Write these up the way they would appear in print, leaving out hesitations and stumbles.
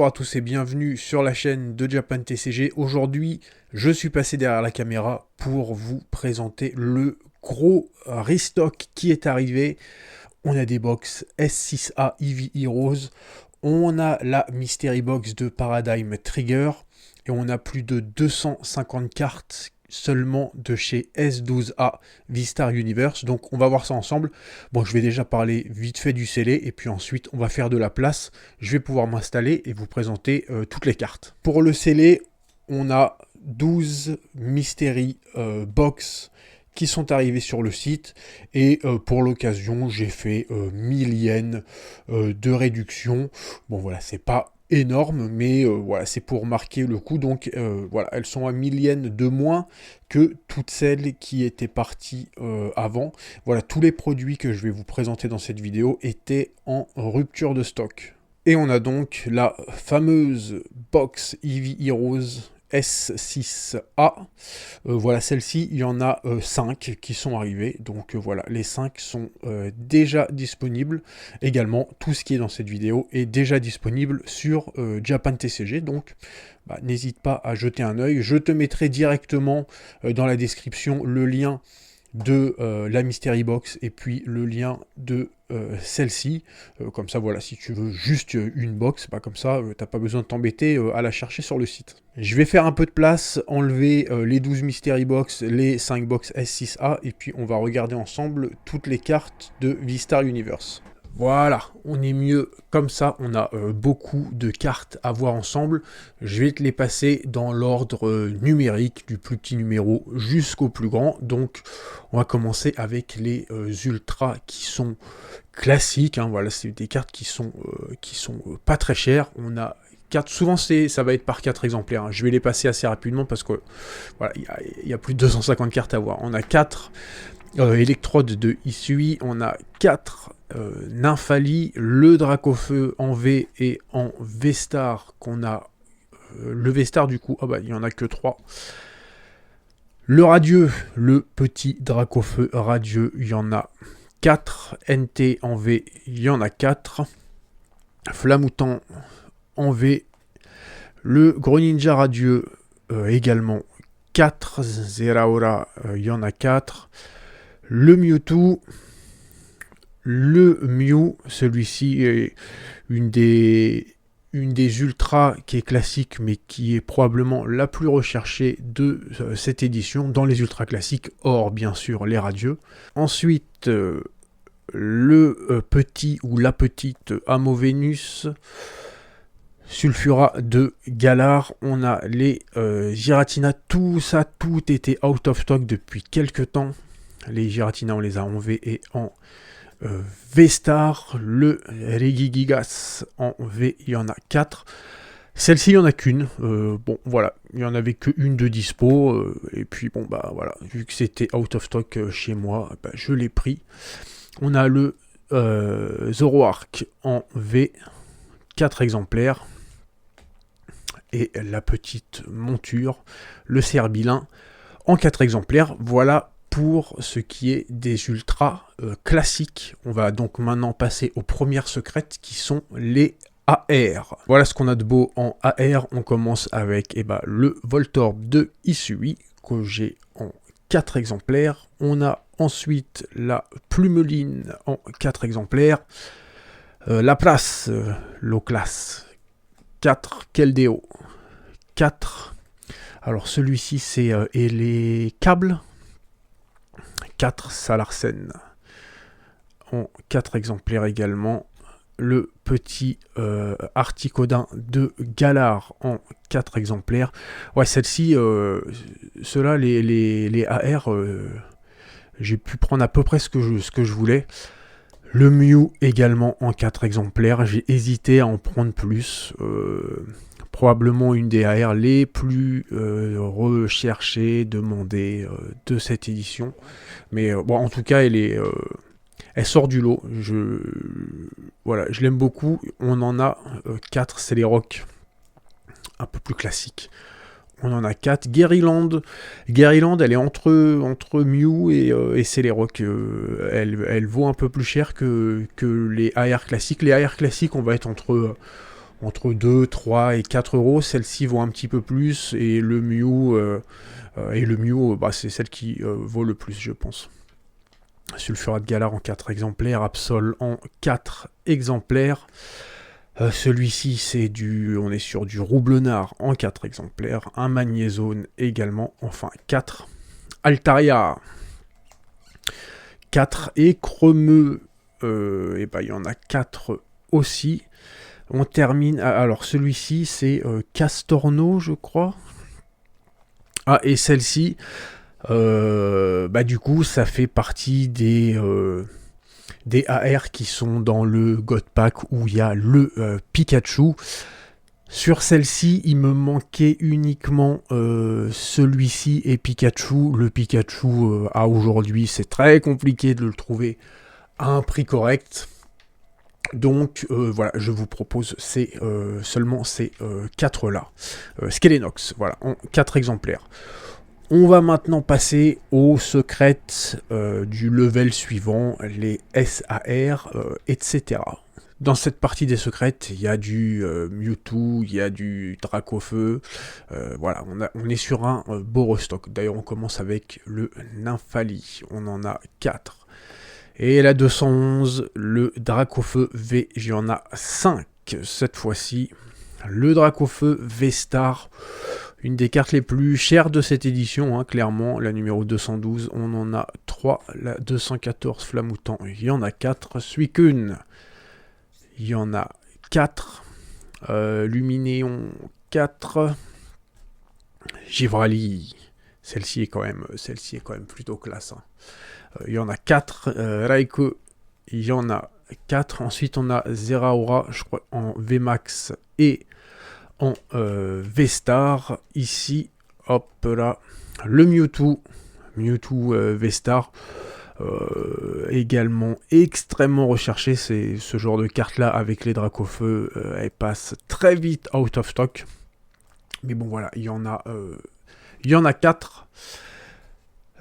Bonjour à tous et bienvenue sur la chaîne de Japan TCG. Aujourd'hui, je suis passé derrière la caméra pour vous présenter le gros restock qui est arrivé. On a des box S6A Eevee Heroes, on a la Mystery Box de Paradigm Trigger et on a plus de 250 cartes seulement de chez S12A V-Star Universe. Donc on va voir ça ensemble. Bon, je vais déjà parler vite fait du scellé et puis ensuite on va faire de la place. Je vais pouvoir m'installer et vous présenter toutes les cartes. Pour le scellé, on a 12 Mystery Box qui sont arrivés sur le site et pour l'occasion j'ai fait 1000 yens de réduction. Bon voilà, c'est pas énorme, mais voilà, c'est pour marquer le coup. Donc voilà, elles sont à 1000 yens de moins que toutes celles qui étaient parties avant. Voilà, tous les produits que je vais vous présenter dans cette vidéo étaient en rupture de stock. Et on a donc la fameuse box Eevee Heroes S6A. Voilà, celle-ci, il y en a 5 qui sont arrivés. Donc voilà, les 5 sont déjà disponibles. Également, tout ce qui est dans cette vidéo est déjà disponible sur Japan TCG. Donc n'hésite pas à jeter un œil. Je te mettrai directement dans la description le lien de la Mystery Box et puis le lien de celle-ci, comme ça voilà, si tu veux juste une box, comme ça t'as pas besoin de t'embêter à la chercher sur le site. Je vais faire un peu de place, enlever les 12 Mystery Box, les 5 box S6A et puis on va regarder ensemble toutes les cartes de V-Star Universe. Voilà, on est mieux comme ça, on a beaucoup de cartes à voir ensemble. Je vais te les passer dans l'ordre numérique, du plus petit numéro jusqu'au plus grand. Donc on va commencer avec les ultras qui sont classiques, hein. Voilà, c'est des cartes qui sont pas très chères. On a 4, souvent ça va être par 4 exemplaires, hein. Je vais les passer assez rapidement parce que voilà, il y a plus de 250 cartes à voir. On a 4 électrodes de Hisui, on a 4 Nymphali, le Dracofeu en V et en V-Star qu'on a. Le V-Star du coup, il n'y en a que 3. Le Radieux, le petit Dracofeu radieux, il y en a 4. NT en V, il y en a 4. Flamoutant en V. Le Greninja radieux, également 4. Zeraora, il y en a 4. Le Mewtwo. Le Mew, celui-ci est une des ultras qui est classique, mais qui est probablement la plus recherchée de cette édition, dans les ultras classiques, hors bien sûr les radieux. Ensuite, le petit ou la petite Amovenus, Sulfura de Galar, on a les Giratina, tout était out of stock depuis quelques temps. Les Giratina, on les a en V et en V-Star. Le Regigigas en V, il y en a 4. Celle-ci, il n'y en a qu'une. Bon, voilà, il n'y en avait qu'une de dispo. Et puis, bon, voilà, vu que c'était out of stock chez moi, je l'ai pris. On a le Zoroark en V, 4 exemplaires. Et la petite monture, le Cerbilin, en 4 exemplaires. Voilà pour ce qui est des ultras classiques. On va donc maintenant passer aux premières secrètes qui sont les AR. Voilà ce qu'on a de beau en AR. On commence avec le Voltorb de Hisui que j'ai en 4 exemplaires. On a ensuite la Plumeline en 4 exemplaires. La Place, Loclas, 4. Keldeo, 4. Alors celui-ci c'est et les câbles, 4 Salarsen en 4 exemplaires également. Le petit Articodin de Galar en 4 exemplaires. Ouais, celle-ci, ceux-là, les AR, j'ai pu prendre à peu près ce que je voulais. Le Mew également en 4 exemplaires. J'ai hésité à en prendre plus. Probablement une des AR les plus recherchées, demandées de cette édition. Mais bon, en tout cas, elle sort du lot. Voilà, je l'aime beaucoup. On en a 4, c'est les rocks un peu plus classiques. On en a 4. Guerryland, elle est entre Mew et Celerock. Elle vaut un peu plus cher que les AR classiques. Les AR classiques, on va être entre entre 2, 3 et 4 euros. Celle-ci vaut un petit peu plus, et le Mew, bah, c'est celle qui vaut le plus, je pense. Sulfurat Galar en 4 exemplaires, Absol en 4 exemplaires. Celui-ci, on est sur du Roublonard en 4 exemplaires, un Magnézone également, enfin 4. Altaria 4, et Cremeux, et bah il y en a 4 aussi. On termine, alors celui-ci c'est Castorno, je crois. Ah, et celle-ci, bah du coup ça fait partie des AR qui sont dans le God Pack où il y a le Pikachu. Sur celle-ci, il me manquait uniquement celui-ci et Pikachu. Le Pikachu, à aujourd'hui, c'est très compliqué de le trouver à un prix correct. Donc voilà, je vous propose seulement ces 4-là. Skelenox, voilà, en 4 exemplaires. On va maintenant passer aux secrets du level suivant, les SAR, etc. Dans cette partie des secrets, il y a du Mewtwo, il y a du Dracofeu. Voilà, on est sur un beau restock. D'ailleurs, on commence avec le Nymphali. On en a 4. Et la 211, le Dracofeu V, j'y en a 5 cette fois-ci. Le Dracofeu V-Star, une des cartes les plus chères de cette édition, hein, clairement. La numéro 212, on en a 3. La 214, Flamoutant, il y en a 4. Suicune, il y en a 4. Luminéon, 4. Givrali, celle-ci est quand même plutôt classe. Hein. Il y en a 4. Raikou, il y en a 4. Ensuite, on a Zeraora, je crois, en VMAX et en V-Star. Ici, hop là, le Mewtwo V-Star. Également extrêmement recherché, c'est ce genre de carte là avec les Dracofeu, elle passe très vite out of stock, mais bon voilà, il y en a 4.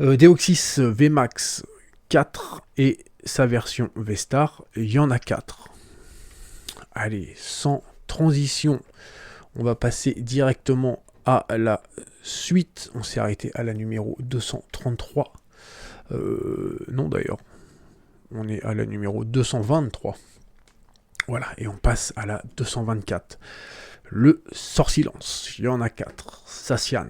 Deoxys VMAX 4 et sa version V-Star, il y en a 4. Allez, sans transition, on va passer directement à la suite. On s'est arrêté à la numéro 233. Non d'ailleurs, on est à la numéro 223. Voilà, et on passe à la 224. Le Sortilance, il y en a 4. Sacian,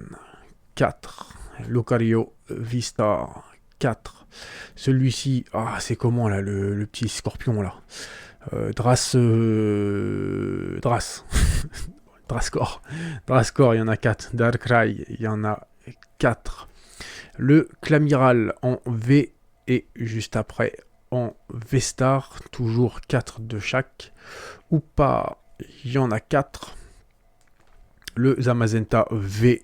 4. Lucario V-Star, 4. Celui-ci, c'est comment là, le petit scorpion là, Drascore, il y en a 4. Darkrai, il y en a 4. Le Clamiral en V et juste après en V-Star, toujours 4 de chaque. Ou pas, il y en a 4. Le Zamazenta V,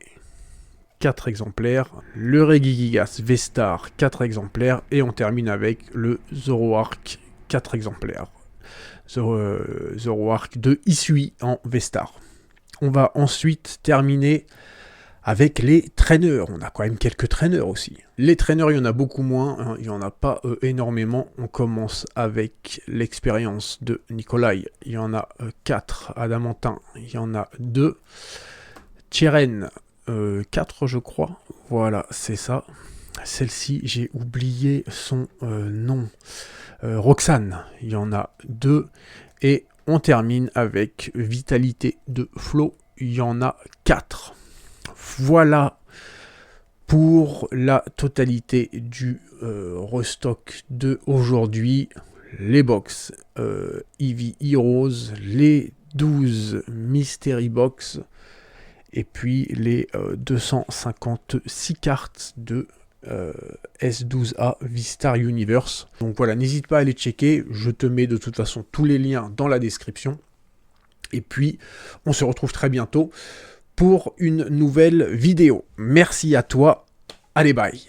4 exemplaires. Le Regigigas V-Star, 4 exemplaires. Et on termine avec le Zoroark, 4 exemplaires. Zoroark de Isui en V-Star. On va ensuite terminer avec les traîneurs. On a quand même quelques traîneurs aussi. Les traîneurs, il y en a beaucoup moins, hein, il n'y en a pas énormément. On commence avec l'expérience de Nikolai. Il y en a 4. Adamantin, il y en a 2. Tcheren, 4 je crois. Voilà, c'est ça. Celle-ci, j'ai oublié son nom. Roxane, il y en a 2. Et on termine avec Vitalité de Flo. Il y en a 4. Voilà pour la totalité du restock de aujourd'hui. Les box Eevee Heroes, les 12 Mystery Box et puis les 256 cartes de S12A V-Star Universe. Donc voilà, n'hésite pas à aller checker. Je te mets de toute façon tous les liens dans la description. Et puis, on se retrouve très bientôt pour une nouvelle vidéo. Merci à toi. Allez, bye.